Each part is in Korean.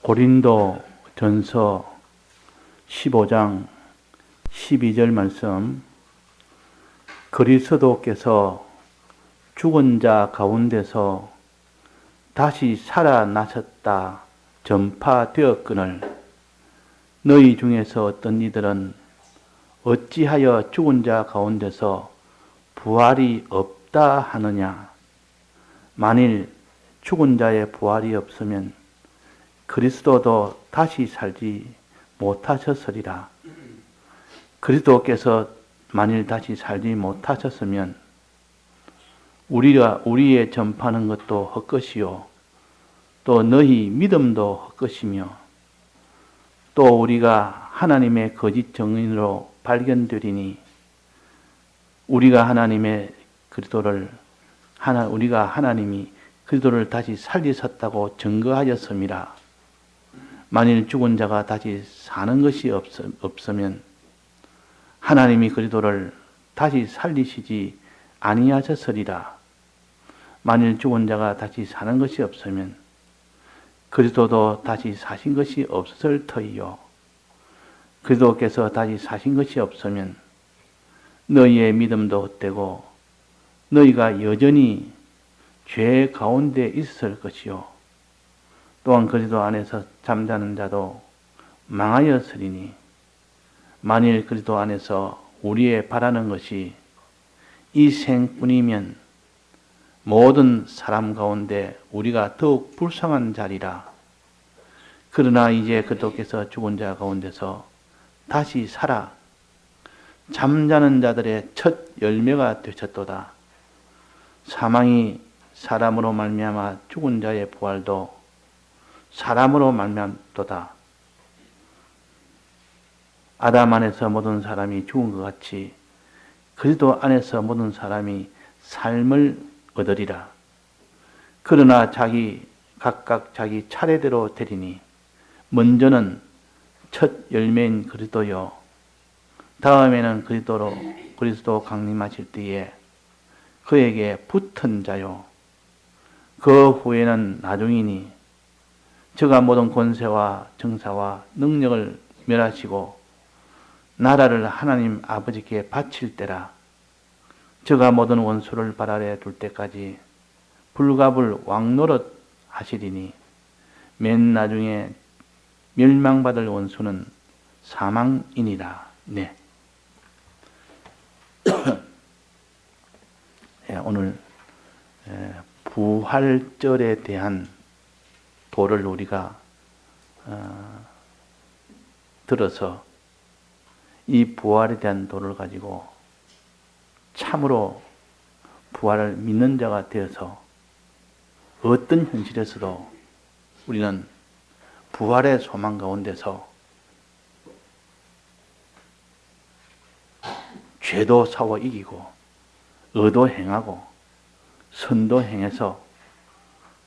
고린도 전서 15장 12절 말씀. 그리스도께서 죽은 자 가운데서 다시 살아나셨다 전파되었거늘 너희 중에서 어떤 이들은 어찌하여 죽은 자 가운데서 부활이 없다 하느냐. 만일 죽은 자의 부활이 없으면 그리스도도 다시 살지 못하셨으리라. 그리스도께서 만일 다시 살지 못하셨으면 우리의 전파하는 것도 헛것이요 또 너희 믿음도 헛것이며 또 우리가 하나님의 거짓 증인으로 발견되리니 우리가 하나님이 그리스도를 다시 살리셨다고 증거하였음이라. 만일 죽은 자가 다시 사는 것이 없으면 하나님이 그리스도를 다시 살리시지 아니하셨으리라. 만일 죽은 자가 다시 사는 것이 없으면 그리스도도 다시 사신 것이 없을 터이요. 그리스도께서 다시 사신 것이 없으면 너희의 믿음도 헛되고 너희가 여전히 죄 가운데 있을 것이요. 또한 그리스도 안에서 잠자는 자도 망하였으리니 만일 그리스도 안에서 우리의 바라는 것이 이 생뿐이면 모든 사람 가운데 우리가 더욱 불쌍한 자리라. 그러나 이제 그리스도께서 죽은 자 가운데서 다시 살아 잠자는 자들의 첫 열매가 되셨도다. 사망이 사람으로 말미암아 죽은 자의 부활도 사람으로 말미암도다. 아담 안에서 모든 사람이 죽은 것 같이 그리스도 안에서 모든 사람이 삶을 얻으리라. 그러나 각각 자기 차례대로 되리니 먼저는 첫 열매인 그리스도요 다음에는 그리스도 강림하실 때에 그에게 붙은 자요 그 후에는 나중이니 저가 모든 권세와 정사와 능력을 멸하시고 나라를 하나님 아버지께 바칠 때라. 저가 모든 원수를 발 아래 둘 때까지 불갑을 왕노릇 하시리니 맨 나중에 멸망받을 원수는 사망이니라. 네. 오늘 부활절에 대한 도를 우리가 들어서 이 부활에 대한 도를 가지고 참으로 부활을 믿는 자가 되어서 어떤 현실에서도 우리는 부활의 소망 가운데서 죄도 싸워 이기고 의도 행하고 선도 행해서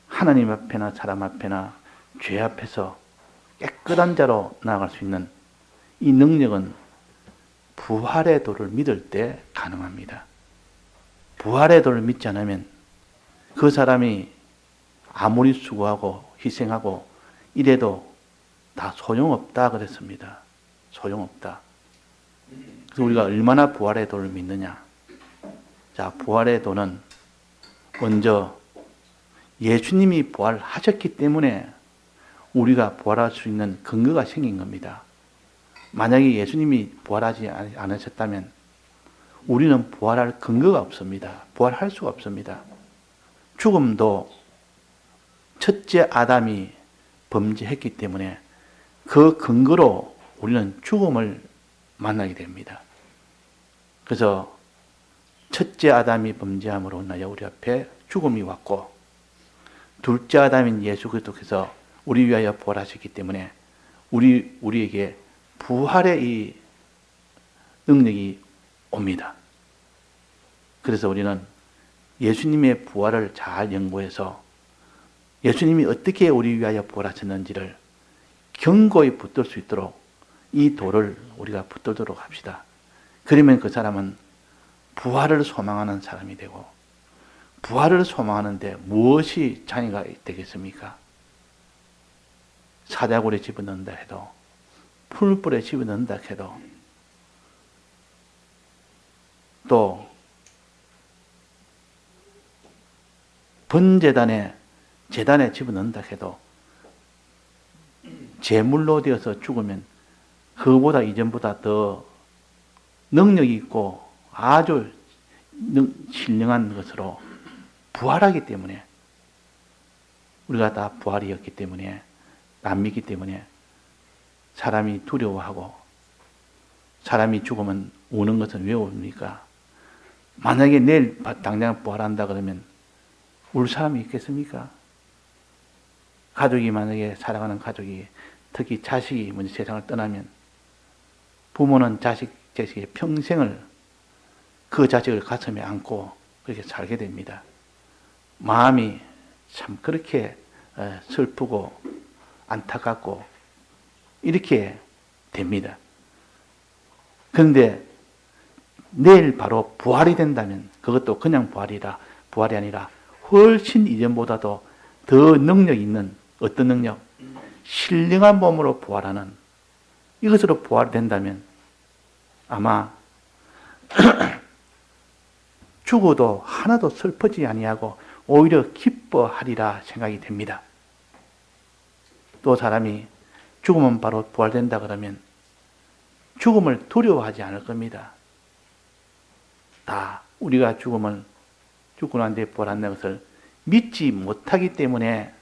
하나님 앞에나 사람 앞에나 죄 앞에서 깨끗한 자로 나아갈 수 있는 이 능력은 부활의 도를 믿을 때 가능합니다. 부활의 도를 믿지 않으면 그 사람이 아무리 수고하고 희생하고 이래도 다 소용없다 그랬습니다. 소용없다. 그래서 우리가 얼마나 부활의 도를 믿느냐. 자, 부활의 도는 먼저 예수님이 부활하셨기 때문에 우리가 부활할 수 있는 근거가 생긴 겁니다. 만약에 예수님이 부활하지 않으셨다면 우리는 부활할 근거가 없습니다. 부활할 수가 없습니다. 죽음도 첫째 아담이 범죄했기 때문에 그 근거로 우리는 죽음을 만나게 됩니다. 그래서 첫째 아담이 범죄함으로 인하여 우리 앞에 죽음이 왔고 둘째 아담인 예수 그리스도께서 우리 위하여 부활하셨기 때문에 우리에게 부활의 이 능력이 옵니다. 그래서 우리는 예수님의 부활을 잘 연구해서 예수님이 어떻게 우리 위하여 부활하셨는지를 견고히 붙들 수 있도록 이 도를 우리가 붙들도록 합시다. 그러면 그 사람은 부활을 소망하는 사람이 되고 부활을 소망하는데 무엇이 장애가 되겠습니까? 사자굴에 집어넣는다 해도, 풀불에 집어넣는다 해도, 또 번제단에 제단에 집어넣는다 해도 제물로 되어서 죽으면 그보다 이전보다 더 능력이 있고 아주 신령한 것으로 부활하기 때문에, 우리가 다 부활이었기 때문에, 안 믿기 때문에 사람이 두려워하고, 사람이 죽으면 우는 것은 왜 웁니까? 만약에 내일 당장 부활한다 그러면 울 사람이 있겠습니까? 가족이, 만약에 사랑하는 가족이, 특히 자식이 먼저 세상을 떠나면 부모는 자식의 평생을 그 자식을 가슴에 안고 그렇게 살게 됩니다. 마음이 참 그렇게 슬프고 안타깝고 이렇게 됩니다. 그런데 내일 바로 부활이 된다면, 그것도 그냥 부활이 아니라 훨씬 이전보다도 더 능력 있는, 어떤 능력? 신령한 몸으로 부활하는, 이것으로 부활된다면 아마 죽어도 하나도 슬프지 아니하고 오히려 기뻐하리라 생각이 됩니다. 또 사람이 죽으면 바로 부활된다 그러면 죽음을 두려워하지 않을 겁니다. 다 우리가 죽고 난 뒤에 부활한다는 것을 믿지 못하기 때문에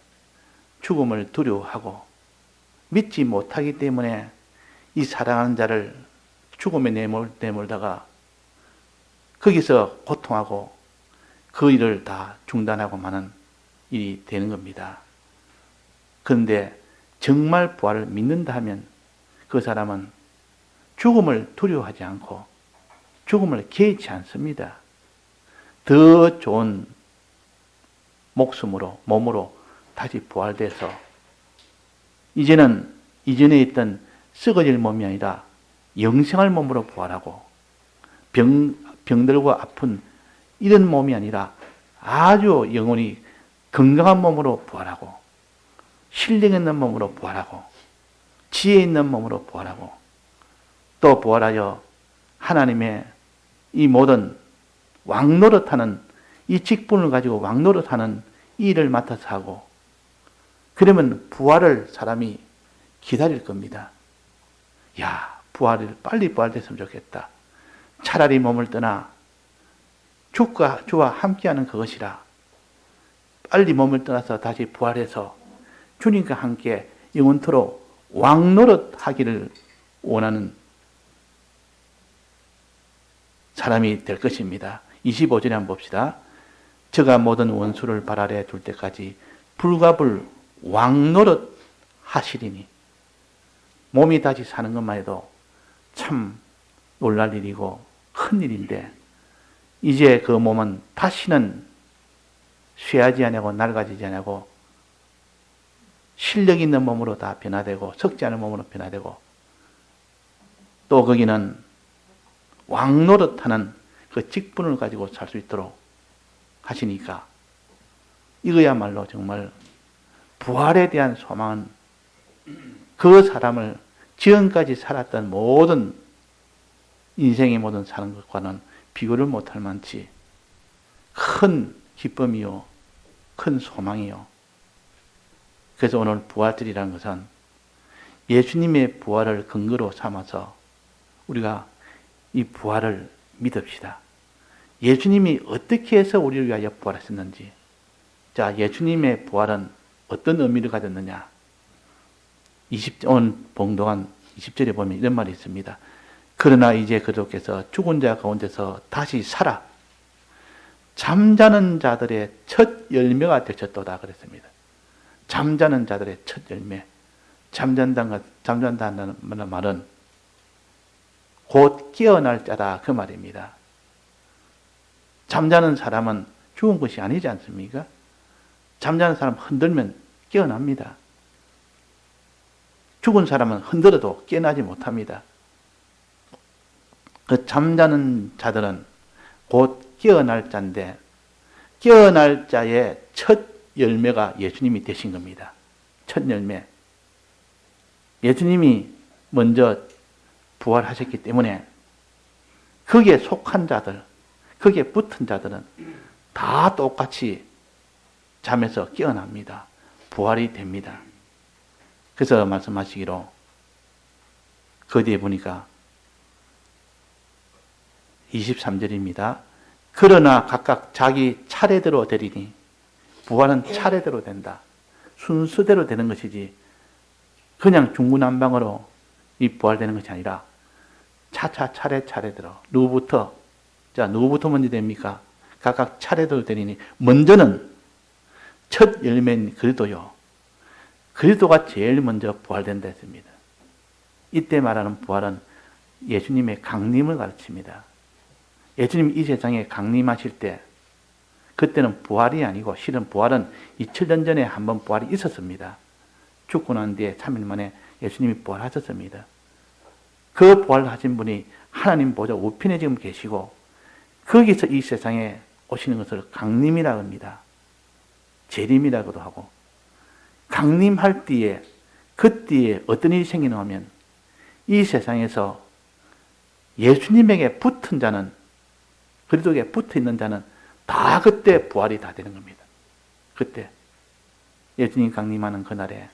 죽음을 두려워하고, 믿지 못하기 때문에 이 사랑하는 자를 죽음에 내몰다가 거기서 고통하고 그 일을 다 중단하고 마는 일이 되는 겁니다. 그런데 정말 부활을 믿는다 하면 그 사람은 죽음을 두려워하지 않고 죽음을 개의치 않습니다. 더 좋은 목숨으로, 몸으로 다시 부활돼서 이제는 이전에 있던 썩어질 몸이 아니라 영생할 몸으로 부활하고, 병들고 아픈 이런 몸이 아니라 아주 영원히 건강한 몸으로 부활하고, 신령 있는 몸으로 부활하고, 지혜 있는 몸으로 부활하고, 또 부활하여 하나님의 이 모든 왕노릇하는 이 직분을 가지고 왕노릇하는 이 일을 맡아서 하고, 그러면 부활을 사람이 기다릴 겁니다. 야, 빨리 부활됐으면 좋겠다. 차라리 몸을 떠나 주와 함께하는 그것이라. 빨리 몸을 떠나서 다시 부활해서 주님과 함께 영원토록 왕노릇 하기를 원하는 사람이 될 것입니다. 25절에 한번 봅시다. 저가 모든 원수를 발 아래 둘 때까지 불가불 왕노릇 하시리니. 몸이 다시 사는 것만 해도 참 놀랄 일이고 큰 일인데, 이제 그 몸은 다시는 쇠하지 아니하고 낡아지지 아니하고 실력 있는 몸으로 다 변화되고 썩지 않은 몸으로 변화되고, 또 거기는 왕노릇하는 그 직분을 가지고 살 수 있도록 하시니까, 이거야말로 정말 부활에 대한 소망은 그 사람을 지금까지 살았던 모든 인생의 모든 사는 것과는 비교를 못할 만치 큰 기쁨이요, 큰 소망이요. 그래서 오늘 부활절이라는 것은 예수님의 부활을 근거로 삼아서 우리가 이 부활을 믿읍시다. 예수님이 어떻게 해서 우리를 위하여 부활하셨는지. 자, 예수님의 부활은 어떤 의미를 가졌느냐? 오늘 봉독한 20절에 보면 이런 말이 있습니다. 그러나 이제 그들께서 죽은 자 가운데서 다시 살아 잠자는 자들의 첫 열매가 되셨도다 그랬습니다. 잠자는 자들의 첫 열매. 잠잔다는 말은 곧 깨어날 자다 그 말입니다. 잠자는 사람은 죽은 것이 아니지 않습니까? 잠자는 사람 흔들면 깨어납니다. 죽은 사람은 흔들어도 깨어나지 못합니다. 그 잠자는 자들은 곧 깨어날 자인데, 깨어날 자의 첫 열매가 예수님이 되신 겁니다. 첫 열매. 예수님이 먼저 부활하셨기 때문에 거기에 속한 자들, 거기에 붙은 자들은 다 똑같이 잠에서 깨어납니다. 부활이 됩니다. 그래서 말씀하시기로 그 뒤에 보니까 23절입니다. 그러나 각각 자기 차례대로 되리니 부활은 차례대로 된다. 순서대로 되는 것이지 그냥 중구난방으로 이 부활되는 것이 아니라 차례대로 누구부터 먼저 됩니까? 각각 차례대로 되리니 먼저는 첫 열매인 그리스도요. 그리스도가 제일 먼저 부활된다 했습니다. 이때 말하는 부활은 예수님의 강림을 가르칩니다. 예수님이 이 세상에 강림하실 때 그때는 부활이 아니고 실은 부활은 2000년 전에 한번 부활이 있었습니다. 죽고 난 뒤에 3일 만에 예수님이 부활하셨습니다. 그 부활하신 분이 하나님 보좌 우편에 지금 계시고 거기서 이 세상에 오시는 것을 강림이라고 합니다. 재림이라고도 하고 강림할 때에 그때에 어떤 일이 생기나 하면 이 세상에서 예수님에게 붙은 자는 그리스도에게 붙어 있는 자는 다 그때 부활이 다 되는 겁니다. 그때 예수님 강림하는 그날에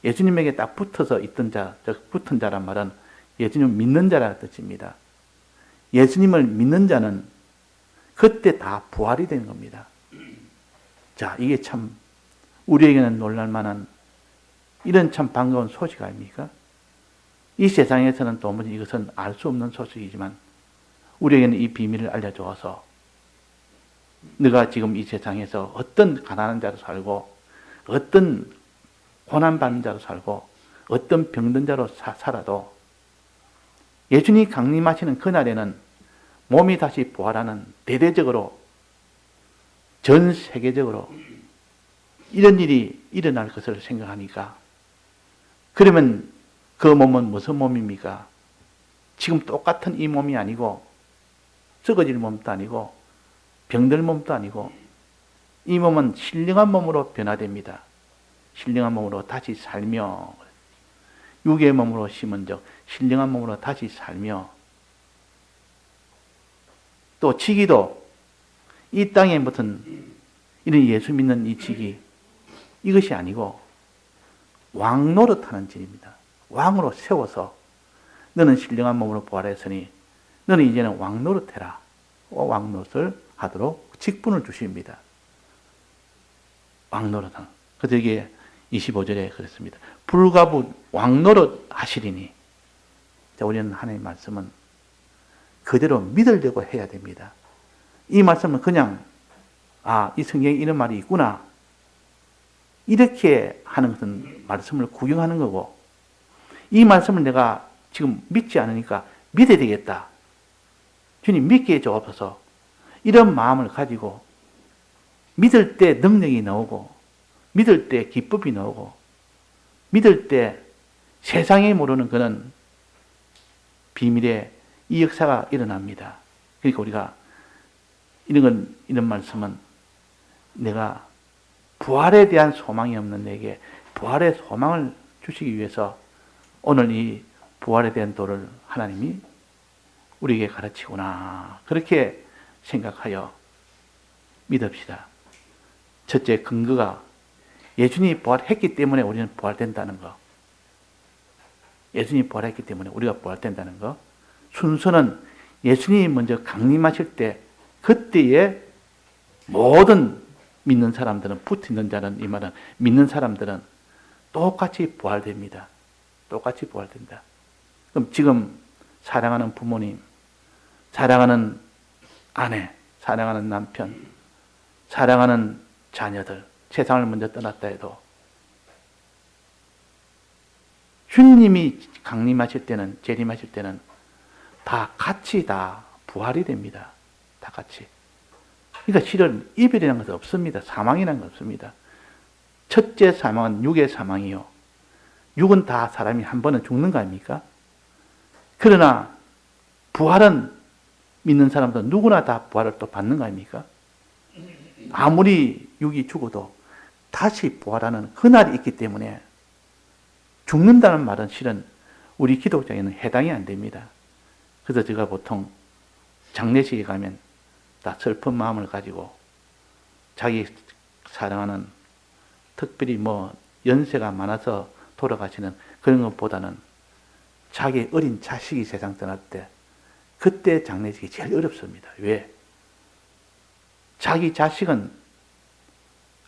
예수님에게 딱 붙어서 있던 자, 붙은 자란 말은 예수님을 믿는 자라는 뜻입니다. 예수님을 믿는 자는 그때 다 부활이 되는 겁니다. 자, 이게 참 우리에게는 놀랄만한 이런 참 반가운 소식 아닙니까? 이 세상에서는 도무지 이것은 알 수 없는 소식이지만 우리에게는 이 비밀을 알려주어서 네가 지금 이 세상에서 어떤 가난한 자로 살고 어떤 고난받는 자로 살고 어떤 병든 자로 살아도 예수님이 강림하시는 그날에는 몸이 다시 부활하는 대대적으로 전 세계적으로 이런 일이 일어날 것을 생각하니까 그러면 그 몸은 무슨 몸입니까? 지금 똑같은 이 몸이 아니고 썩어질 몸도 아니고 병들 몸도 아니고 이 몸은 신령한 몸으로 변화됩니다. 신령한 몸으로 다시 살며 육의 몸으로 심은 적 신령한 몸으로 다시 살며 또 지기도 이 땅에 무슨 이런 예수 믿는 이 지기 이것이 아니고 왕 노릇하는 질입니다. 왕으로 세워서 너는 신령한 몸으로 부활했으니 너는 이제는 왕 노릇해라. 왕 노릇을 하도록 직분을 주십니다. 왕 노릇은. 그래서 이게 25절에 그랬습니다. 불가부 왕 노릇 하시리니. 자, 우리는 하나님의 말씀은 그대로 믿으려고 해야 됩니다. 이 말씀은 그냥 이 성경에 이런 말이 있구나. 이렇게 하는 것은 말씀을 구경하는 거고 이 말씀을 내가 지금 믿지 않으니까 믿어야 되겠다. 주님 믿게 해주옵소서. 이런 마음을 가지고 믿을 때 능력이 나오고 믿을 때 기쁨이 나오고 믿을 때 세상이 모르는 그런 비밀의 이 역사가 일어납니다. 그러니까 우리가 이런 말씀은 내가 부활에 대한 소망이 없는 내게 부활의 소망을 주시기 위해서 오늘 이 부활에 대한 도를 하나님이 우리에게 가르치구나. 그렇게 생각하여 믿읍시다. 첫째 근거가 예수님이 부활했기 때문에 우리는 부활된다는 거. 예수님이 부활했기 때문에 우리가 부활된다는 거. 순서는 예수님이 먼저 강림하실 때 그때에 모든 믿는 사람들은 붙어있는 자는 이 말은 믿는 사람들은 똑같이 부활됩니다. 똑같이 부활된다. 그럼 지금 사랑하는 부모님, 사랑하는 아내, 사랑하는 남편, 사랑하는 자녀들, 세상을 먼저 떠났다 해도 주님이 강림하실 때는, 재림하실 때는 다 같이 다 부활이 됩니다. 다 같이. 그러니까 실은 이별이라는 것은 없습니다. 사망이라는 건 없습니다. 첫째 사망은 육의 사망이요. 육은 다 사람이 한 번은 죽는 거 아닙니까? 그러나 부활은 믿는 사람도 누구나 다 부활을 또 받는 거 아닙니까? 아무리 육이 죽어도 다시 부활하는 그날이 있기 때문에 죽는다는 말은 실은 우리 기독자에는 해당이 안 됩니다. 그래서 제가 보통 장례식에 가면 다 슬픈 마음을 가지고 자기 사랑하는, 특별히 연세가 많아서 돌아가시는 그런 것보다는 자기 어린 자식이 세상 떠날 때, 그때 장례식이 제일 어렵습니다. 왜? 자기 자식은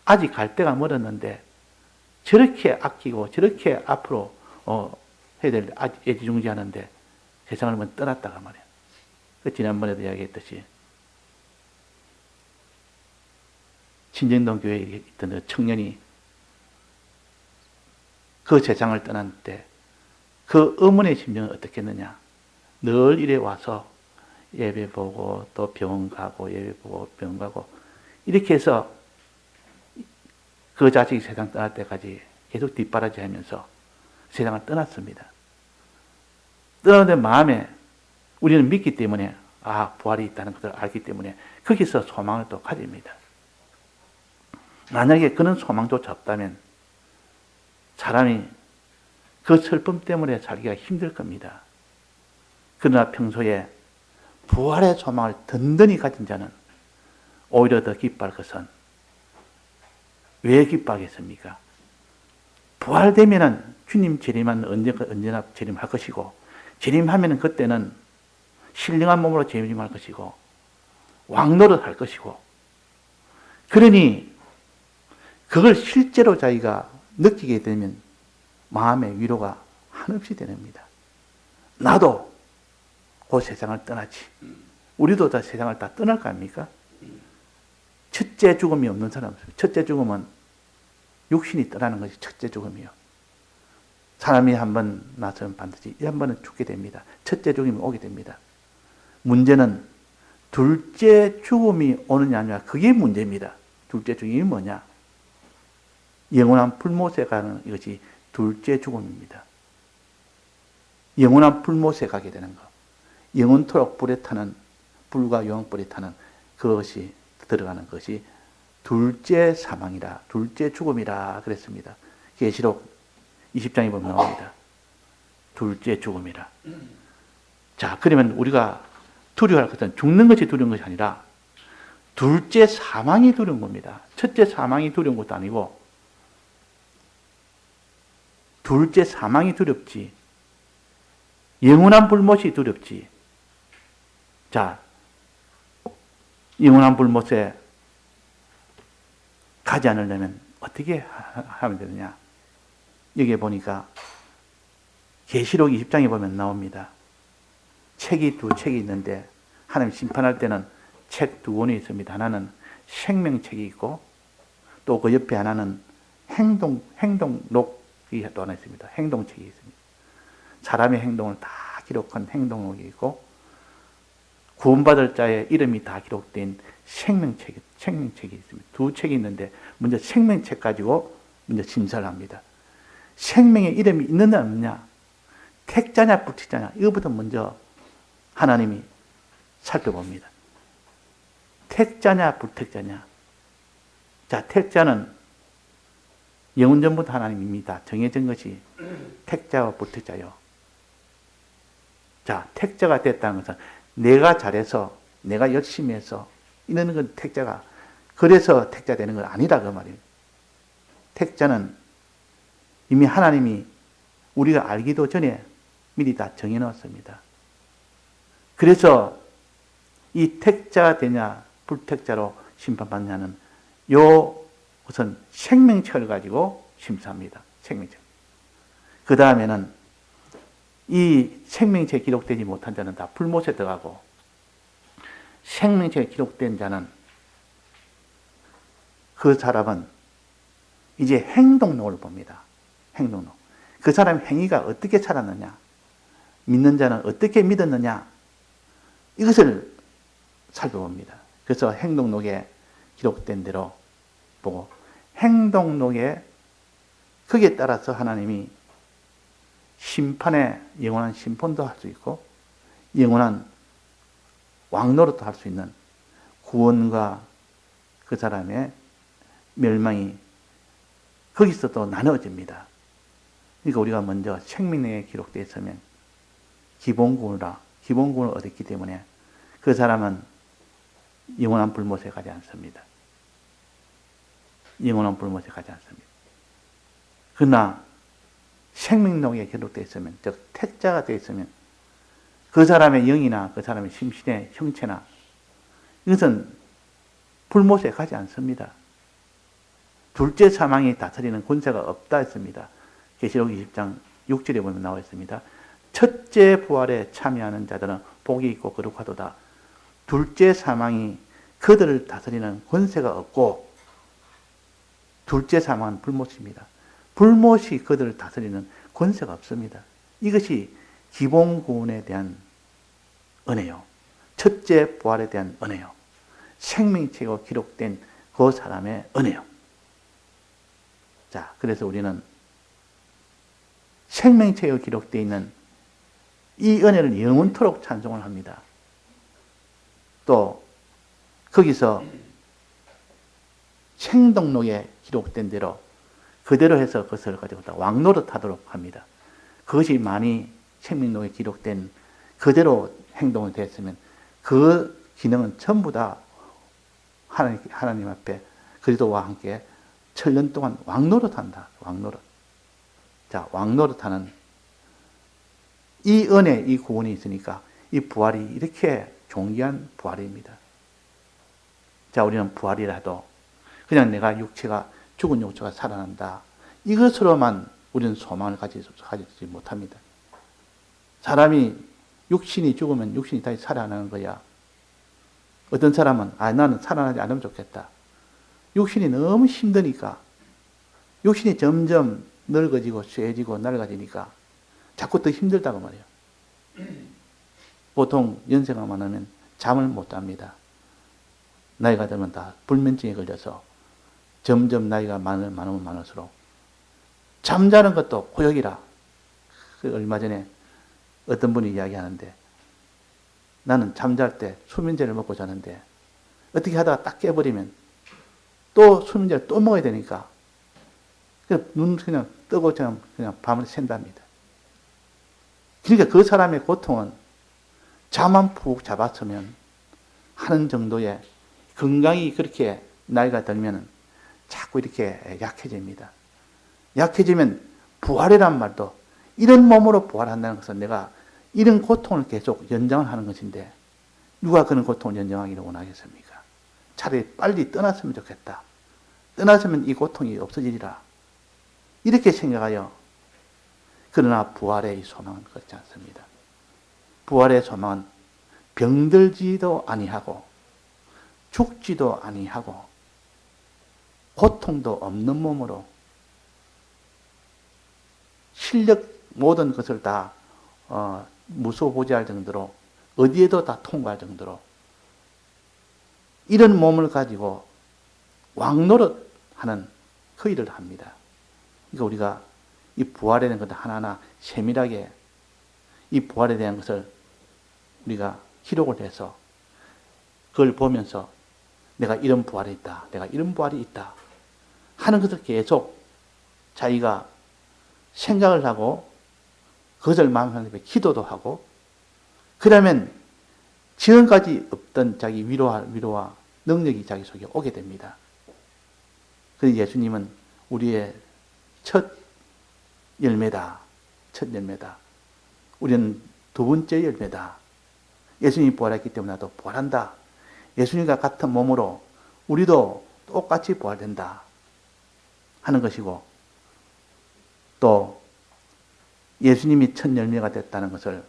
아직 갈 때가 멀었는데 저렇게 아끼고 저렇게 앞으로 해야 될 애지중지하는데 세상을 먼저 떠났다가 말이에요. 지난번에도 이야기했듯이 신정동 교회에 있던 청년이 그 세상을 떠난 때 그 어머니의 심정은 어떻겠느냐. 늘 이래 와서 예배 보고 또 병원 가고 예배 보고 병원 가고 이렇게 해서 그 자식이 세상 떠날 때까지 계속 뒷바라지 하면서 세상을 떠났습니다. 떠나는데 마음에 우리는 믿기 때문에 부활이 있다는 것을 알기 때문에 거기서 소망을 또 가집니다. 만약에 그런 소망조차 없다면 사람이 그 슬픔 때문에 살기가 힘들 겁니다. 그러나 평소에 부활의 소망을 든든히 가진 자는 오히려 더 기뻐할 것은, 왜 기뻐하겠습니까? 부활되면은 주님 재림은 언제나 재림할 것이고, 재림하면은 그때는 신령한 몸으로 재림할 것이고, 왕노릇 할 것이고, 그러니 그걸 실제로 자기가 느끼게 되면 마음의 위로가 한없이 됩니다. 나도 그 세상을 떠나지. 우리도 다 세상을 다 떠날 거 아닙니까? 첫째 죽음이 없는 사람 없습니다. 첫째 죽음은 육신이 떠나는 것이 첫째 죽음이요. 사람이 한번 나서면 반드시 한 번은 죽게 됩니다. 첫째 죽음이 오게 됩니다. 문제는 둘째 죽음이 오느냐 아니냐, 그게 문제입니다. 둘째 죽음이 뭐냐? 영원한 풀못에 가는 이것이 둘째 죽음입니다. 영원한 풀못에 가게 되는 것. 영원토록 불에 타는, 불과 영원불에 타는 그것이 들어가는 것이 둘째 사망이라, 둘째 죽음이라 그랬습니다. 계시록 20장에 보면 나옵니다. 둘째 죽음이라. 자, 그러면 우리가 두려워할 것은 죽는 것이 두려운 것이 아니라 둘째 사망이 두려운 겁니다. 첫째 사망이 두려운 것도 아니고 둘째 사망이 두렵지, 영원한 불못이 두렵지. 자, 영원한 불못에 가지 않으려면 어떻게 하면 되느냐? 여기에 보니까 계시록 20장에 보면 나옵니다. 책이 두 책이 있는데 하나님 심판할 때는 책 두 권이 있습니다. 하나는 생명책이 있고 또 그 옆에 하나는 행동록이 또 하나 있습니다. 행동책이 있습니다. 사람의 행동을 다 기록한 행동록이 있고 구원받을 자의 이름이 다 기록된 생명책이 있습니다. 두 책이 있는데 먼저 생명책 가지고 먼저 심사를 합니다. 생명의 이름이 있느냐 없느냐, 택자냐 불택자냐, 이거부터 먼저 하나님이 살펴봅니다. 택자냐 불택자냐. 자, 택자는 영원 전부터 하나님입니다. 정해진 것이 택자와 불택자요. 자, 택자가 됐다는 것은 내가 잘해서, 내가 열심히 해서 이런 건 택자가, 그래서 택자 되는 건 아니라 그 말이에요. 택자는 이미 하나님이 우리가 알기도 전에 미리 다 정해놓았습니다. 그래서 이 택자가 되냐 불택자로 심판받느냐는 우선 생명책을 가지고 심사합니다. 생명책. 그 다음에는 이 생명책에 기록되지 못한 자는 다 불못에 들어가고, 생명책에 기록된 자는, 그 사람은 이제 행동록을 봅니다. 행동록. 그 사람의 행위가 어떻게 살았느냐, 믿는 자는 어떻게 믿었느냐, 이것을 살펴봅니다. 그래서 행동록에 기록된 대로 보고, 행동록에 거기에 따라서 하나님이 심판에 영원한 심판도 할 수 있고 영원한 왕노릇도 할 수 있는 구원과 그 사람의 멸망이 거기서 또 나누어집니다. 그러니까 우리가 먼저 생명력에 기록되어 있으면 기본구원을 얻었기 때문에 그 사람은 영원한 불못에 가지 않습니다. 영원한 불못에 가지 않습니다. 그러나 생명록에 기록되어 있으면, 즉 태자가 되어 있으면 그 사람의 영이나 그 사람의 심신의 형체나 이것은 불못에 가지 않습니다. 둘째 사망이 다스리는 권세가 없다 했습니다. 계시록 20장 6절에 보면 나와 있습니다. 첫째 부활에 참여하는 자들은 복이 있고 거룩하도다. 둘째 사망이 그들을 다스리는 권세가 없고, 둘째 사망은 불못입니다. 불못이 그들을 다스리는 권세가 없습니다. 이것이 기본 구원에 대한 은혜요. 첫째 부활에 대한 은혜요. 생명체가 기록된 그 사람의 은혜요. 자, 그래서 우리는 생명체가 기록되어 있는 이 은혜를 영원토록 찬송을 합니다. 또 거기서 생동록에 기록된 대로 그대로 해서 그것을 가지고 왕노릇하도록 합니다. 그것이 많이 생명록에 기록된 그대로 행동이 됐으면 그 기능은 전부 다 하나님 앞에 그리스도와 함께 천년 동안 왕노릇한다. 왕노릇. 자, 왕노릇하는 이 은혜, 이 구원이 있으니까 이 부활이 이렇게 존귀한 부활입니다. 자, 우리는 부활이라도 그냥 내가 죽은 육체가 살아난다. 이것으로만 우리는 소망을 가지지 못합니다. 사람이 육신이 죽으면 육신이 다시 살아나는 거야. 어떤 사람은 나는 살아나지 않으면 좋겠다. 육신이 너무 힘드니까, 육신이 점점 늙어지고 쇠해지고 낡아지니까 자꾸 더 힘들다고 말이에요. 보통 연세가 많으면 잠을 못 잡니다. 나이가 들면 다 불면증에 걸려서 점점 나이가 많으면 많을수록 잠자는 것도 고역이라. 얼마 전에 어떤 분이 이야기하는데, 나는 잠잘 때 수면제를 먹고 자는데 어떻게 하다가 딱 깨버리면 또 수면제를 또 먹어야 되니까 눈 그냥 뜨고 그냥 밤을 샌답니다. 그러니까 그 사람의 고통은 잠만 푹 잡았으면 하는 정도의, 건강이 그렇게 나이가 들면 자꾸 이렇게 약해집니다. 약해지면 부활이란 말도, 이런 몸으로 부활한다는 것은 내가 이런 고통을 계속 연장을 하는 것인데 누가 그런 고통을 연장하기를 원하겠습니까? 차라리 빨리 떠났으면 좋겠다. 떠났으면 이 고통이 없어지리라. 이렇게 생각하여, 그러나 부활의 이 소망은 그렇지 않습니다. 부활의 소망은 병들지도 아니하고 죽지도 아니하고 고통도 없는 몸으로 실력 모든 것을 다 무소부지할 정도로, 어디에도 다 통과할 정도로 이런 몸을 가지고 왕노릇하는 그 일을 합니다. 그러니까 우리가 이 부활에 대한 것을 하나하나 세밀하게, 이 부활에 대한 것을 우리가 기록을 해서 그걸 보면서 내가 이런 부활이 있다, 내가 이런 부활이 있다 하는 것을 계속 자기가 생각을 하고 그것을 마음속에 기도도 하고, 그러면 지금까지 없던 자기 위로와 능력이 자기 속에 오게 됩니다. 그래서 예수님은 우리의 첫 열매다. 첫 열매다. 우리는 두 번째 열매다. 예수님이 부활했기 때문에 나도 부활한다. 예수님과 같은 몸으로 우리도 똑같이 부활된다 하는 것이고, 또 예수님이 첫 열매가 됐다는 것을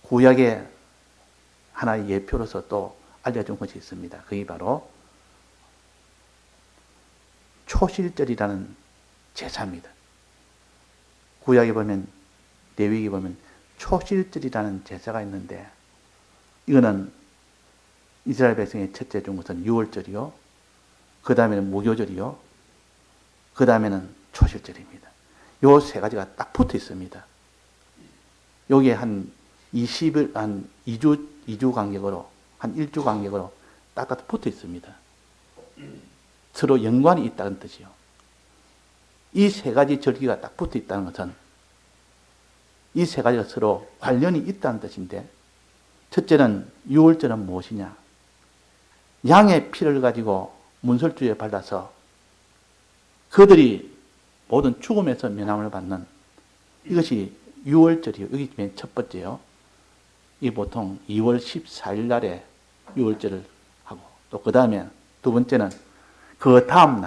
구약의 하나의 예표로서 또 알려준 것이 있습니다. 그게 바로 초실절이라는 제사입니다. 구약에 보면, 레위기에 보면 초실절이라는 제사가 있는데, 이거는 이스라엘 백성의 첫째 준 것은 유월절이요, 그 다음에는 무교절이요, 그 다음에는 초실절입니다. 요 세 가지가 딱 붙어 있습니다. 여기에 한 20일, 한 2주 간격으로, 한 1주 간격으로 딱딱 붙어 있습니다. 서로 연관이 있다는 뜻이요. 이 세 가지 절기가 딱 붙어 있다는 것은 이 세 가지가 서로 관련이 있다는 뜻인데, 첫째는 유월절은 무엇이냐? 양의 피를 가지고 문설주에 발라서 그들이 모든 죽음에서 면함을 받는 이것이 유월절이요. 여기 맨 첫 번째요. 이 보통 2월 14일 날에 유월절을 하고, 또 그 다음에 두 번째는 그 다음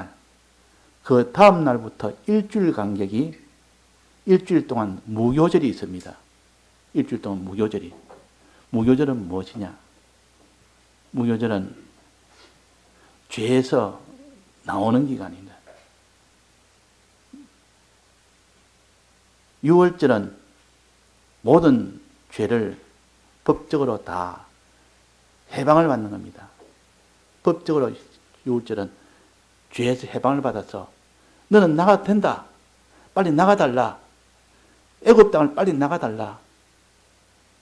날부터 일주일 간격이 일주일 동안 무교절이 있습니다. 일주일 동안 무교절이. 무교절은 무엇이냐? 무교절은 죄에서 나오는 기간입니다. 유월절은 모든 죄를 법적으로 다 해방을 받는 겁니다. 법적으로 유월절은 죄에서 해방을 받아서 너는 나가도 된다. 빨리 나가달라. 애굽 땅을 빨리 나가달라.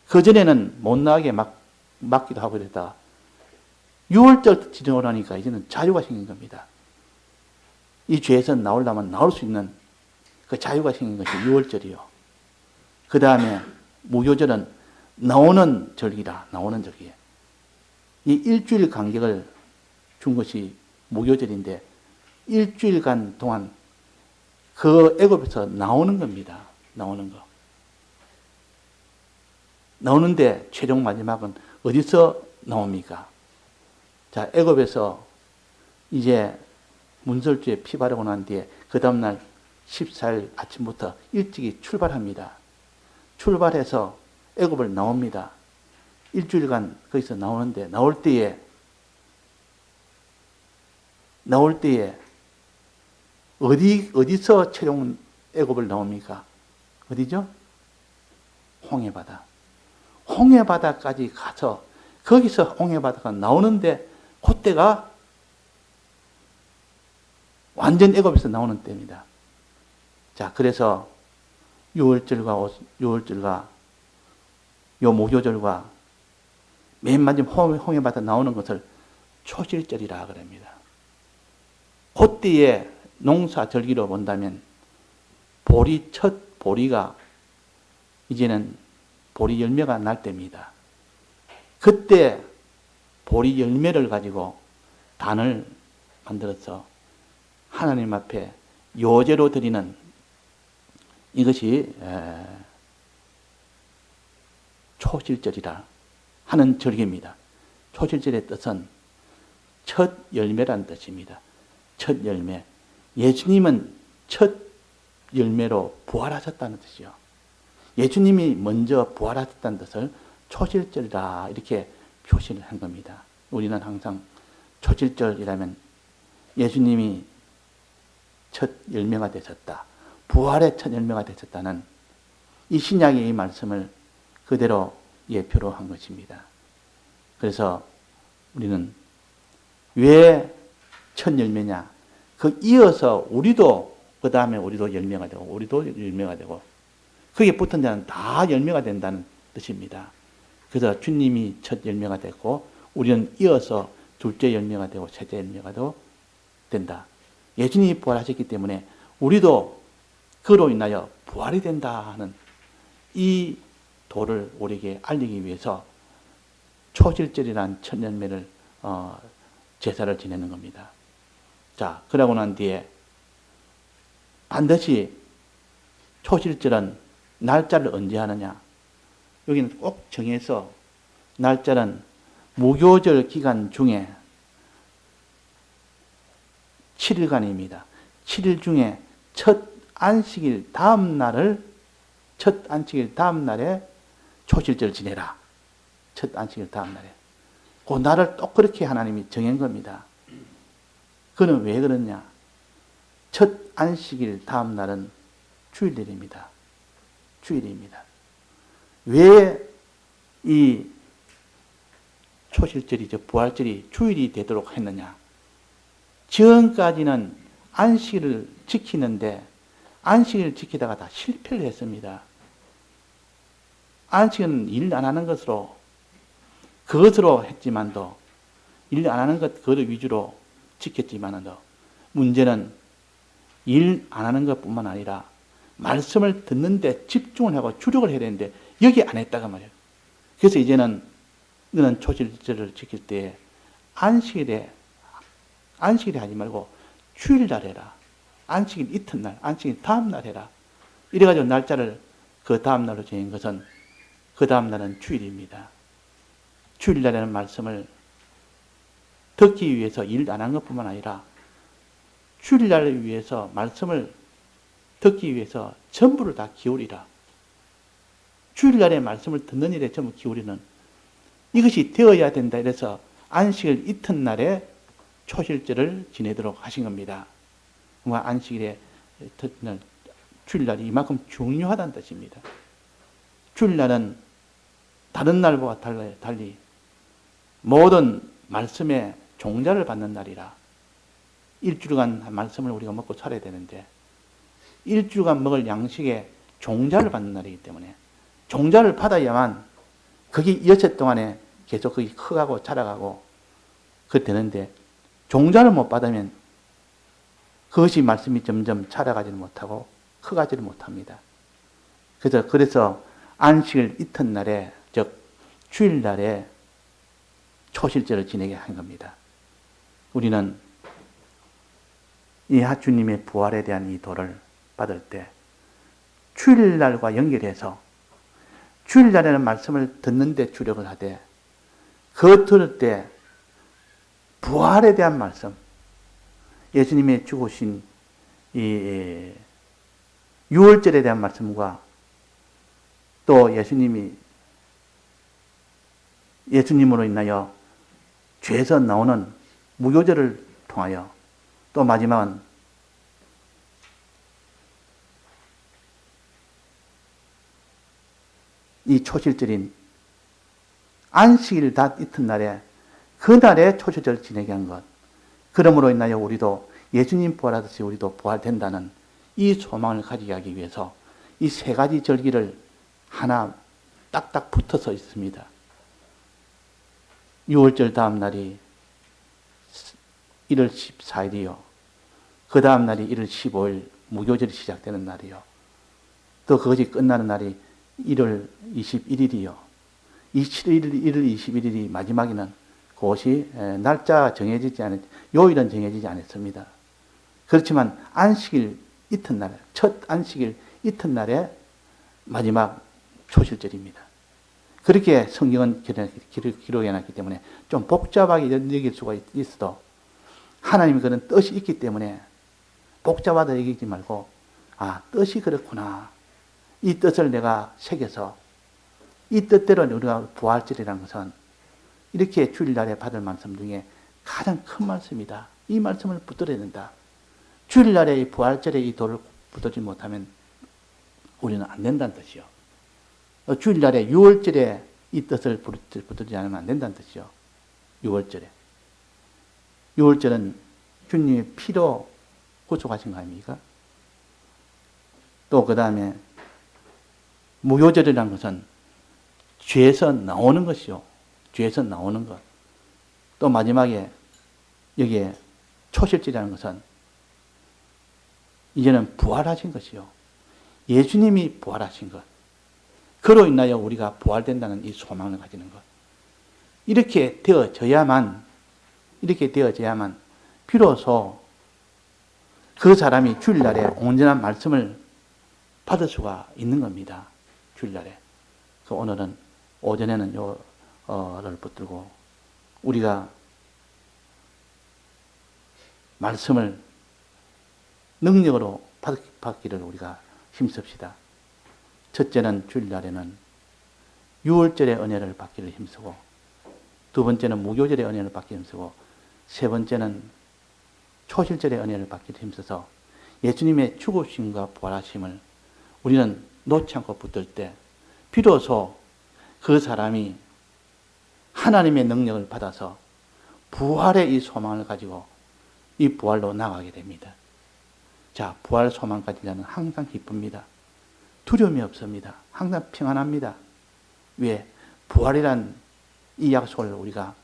그전에는 못 나가게 막기도 하고 이랬다가 유월절 지나오라니까 이제는 자유가 생긴 겁니다. 이 죄에서 나오려면 나올 수 있는 그 자유가 생긴 것이 유월절이요. 그 다음에 무교절은 나오는 절기라. 나오는 절기. 이 일주일 간격을 준 것이 무교절인데 일주일간 동안 그 애굽에서 나오는 겁니다. 나오는 거. 나오는데 최종 마지막은 어디서 나옵니까? 자, 애굽에서 이제 문설주에 피 바르고 난 뒤에 그 다음날 14일 아침부터 일찍이 출발합니다. 출발해서 애굽을 나옵니다. 일주일간 거기서 나오는데 나올 때에 어디서 최종 애굽을 나옵니까? 어디죠? 홍해바다. 홍해바다까지 가서 거기서 홍해바다가 나오는데 그때가 완전 애굽에서 나오는 때입니다. 자, 그래서 유월절과 요 무교절과 맨 마지막 홍해바다 나오는 것을 초실절이라 그럽니다. 그때에 농사절기로 본다면 첫 보리가 이제는 보리 열매가 날 때입니다. 그때 보리 열매를 가지고 단을 만들어서 하나님 앞에 요제로 드리는 이것이 초실절이라 하는 절기입니다. 초실절의 뜻은 첫 열매란 뜻입니다. 첫 열매. 예수님은 첫 열매로 부활하셨다는 뜻이요. 예수님이 먼저 부활하셨다는 뜻을 초실절이라 이렇게 표시를 한 겁니다. 우리는 항상 초실절이라면 예수님이 첫 열매가 되셨다. 부활의 첫 열매가 되셨다는 이 신약의 이 말씀을 그대로 예표로 한 것입니다. 그래서 우리는 왜 첫 열매냐? 그 이어서 우리도 그 다음에 우리도 열매가 되고 우리도 열매가 되고 거기에 붙은 자는 다 열매가 된다는 뜻입니다. 그래서 주님이 첫 열매가 됐고 우리는 이어서 둘째 열매가 되고 셋째 열매가 된다. 예수님이 부활하셨기 때문에 우리도 그로 인하여 부활이 된다 하는 이 도를 우리에게 알리기 위해서 초실절이라는 첫 열매를 제사를 지내는 겁니다. 자, 그러고 난 뒤에 반드시 초실절은 날짜를 언제 하느냐? 여기는 꼭 정해서 날짜는 무교절 기간 중에 7일간입니다. 7일 중에 첫 안식일 다음 날에 초실절 지내라. 첫 안식일 다음 날에. 그 날을 또 그렇게 하나님이 정한 겁니다. 그는 왜 그러냐? 첫 안식일 다음 날은 주일입니다. 주일입니다. 왜 이 초실절이죠. 부활절이 주일이 되도록 했느냐? 지금까지는 안식일을 지키는데 안식일을 지키다가 다 실패를 했습니다. 안식일은 일 안 하는 그것으로 했지만도 일 안 하는 것 그것 위주로 지켰지만도 문제는 일 안 하는 것뿐만 아니라 말씀을 듣는데 집중을 하고 주력을 해야 되는데 여기 안 했다가 말이에요. 그래서 이제는 너는 초실절을 지킬 때 안식일에 하지 말고 주일날 해라. 안식일 이튿날, 안식일 다음날 해라. 이래가지고 날짜를 그 다음날로 정한 것은 그 다음날은 주일입니다. 주일날에는 말씀을 듣기 위해서 일 안 한 것뿐만 아니라 주일날을 위해서 말씀을 듣기 위해서 전부를 다 기울이라. 주일날에 말씀을 듣는 일에 전부 기울이는 이것이 되어야 된다. 이래서 안식일 이튿날에 초실절을 지내도록 하신 겁니다. 안식일에 이튿날 주일날이 이만큼 중요하다는 뜻입니다. 주일날은 다른 날과 달리 모든 말씀의 종자를 받는 날이라. 일주일간 말씀을 우리가 먹고 살아야 되는데 일주일간 먹을 양식의 종자를 받는 날이기 때문에 종자를 받아야만 그게 여섯 동안에 계속 그게 커가고 자라가고 그렇게 되는데 종자를 못 받으면 그것이 말씀이 점점 자라가지를 못하고 커가지를 못합니다. 그래서 안식일 이튿날에 즉 주일날에 초실절을 지내게 한 겁니다. 우리는 이 주님의 부활에 대한 이 도를 받을 때 주일날과 연결해서 주일날에는 말씀을 듣는데 주력을 하되 그 들을 때 부활에 대한 말씀, 예수님의 죽으신 이 유월절에 대한 말씀과 또 예수님으로 인하여 죄에서 나오는 무교절을 통하여 또 마지막은 이 초실절인 안식일 다 이튿날에 그날에 초실절을 지내게 한 것. 그러므로 인하여 우리도 예수님 부활하듯이 우리도 부활된다는 이 소망을 가지게 하기 위해서 이 세 가지 절기를 하나 딱딱 붙어서 있습니다. 6월절 다음 날이 1월 14일이요. 그 다음 날이 1월 15일 무교절이 시작되는 날이요. 또 그것이 끝나는 날이 1월 21일이요. 1월 21일이 마지막에는 그것이 날짜 정해지지 요일은 정해지지 않았습니다. 그렇지만 안식일 이튿날, 첫 안식일 이튿날에 마지막 초실절입니다. 그렇게 성경은 기록해놨기 때문에 좀 복잡하게 여길 수가 있어도 하나님이 그런 뜻이 있기 때문에 복잡하다 얘기하지 말고 뜻이 그렇구나. 이 뜻을 내가 새겨서 이 뜻대로 우리가 부활절이라는 것은 이렇게 주일날에 받을 말씀 중에 가장 큰 말씀이다. 이 말씀을 붙들어야 된다. 주일날에 이 부활절에 이 도를 붙들지 못하면 우리는 안 된다는 뜻이요. 주일날에 6월절에 이 뜻을 붙들지 않으면 안 된다는 뜻이요. 6월절에. 6월절은 주님의 피로 구속하신 거 아닙니까? 또 그 다음에 무교절이라는 것은 죄에서 나오는 것이요. 죄에서 나오는 것. 또 마지막에 여기에 초실절이라는 것은 이제는 부활하신 것이요. 예수님이 부활하신 것. 그로 인하여 우리가 부활된다는 이 소망을 가지는 것. 이렇게 되어져야만 비로소 그 사람이 주일날에 온전한 말씀을 받을 수가 있는 겁니다. 주일날에. 오늘은 오전에는 요를 붙들고 우리가 말씀을 능력으로 받기를 우리가 힘씁시다. 첫째는 주일날에는 6월절의 은혜를 받기를 힘쓰고 두 번째는 무교절의 은혜를 받기를 힘쓰고 세 번째는 초실절의 은혜를 받기를 힘써서 예수님의 죽으심과 부활하심을 우리는 놓지 않고 붙들 때 비로소 그 사람이 하나님의 능력을 받아서 부활의 이 소망을 가지고 이 부활로 나가게 됩니다. 자, 부활 소망 가진 자는 항상 기쁩니다. 두려움이 없습니다. 항상 평안합니다. 왜? 부활이란 이 약속을 우리가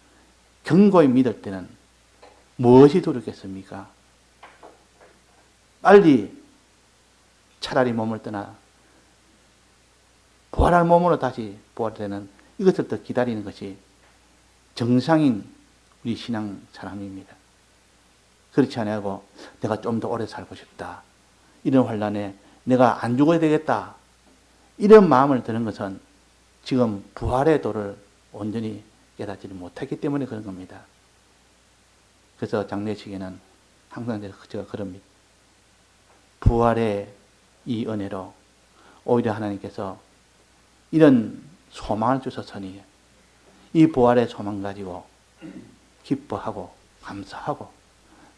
견고히 믿을 때는 무엇이 두렵겠습니까? 빨리 차라리 몸을 떠나 부활할 몸으로 다시 부활되는 이것을 더 기다리는 것이 정상인 우리 신앙 사람입니다. 그렇지 않고 내가 좀 더 오래 살고 싶다. 이런 환란에 내가 안 죽어야 되겠다. 이런 마음을 드는 것은 지금 부활의 도를 온전히 깨닫지를 못했기 때문에 그런 겁니다. 그래서 장례식에는 항상 제가 그럽니다. 부활의 이 은혜로 오히려 하나님께서 이런 소망을 주셨으니 이 부활의 소망 가지고 기뻐하고 감사하고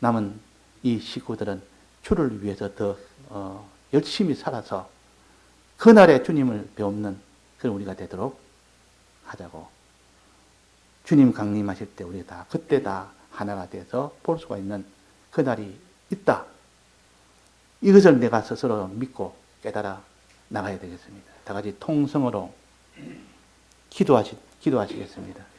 남은 이 식구들은 주를 위해서 더 열심히 살아서 그날에 주님을 배우는 그런 우리가 되도록 하자고. 주님 강림하실 때 우리 다 그때 다 하나가 돼서 볼 수가 있는 그날이 있다. 이것을 내가 스스로 믿고 깨달아 나가야 되겠습니다. 다 같이 통성으로 기도하시겠습니다.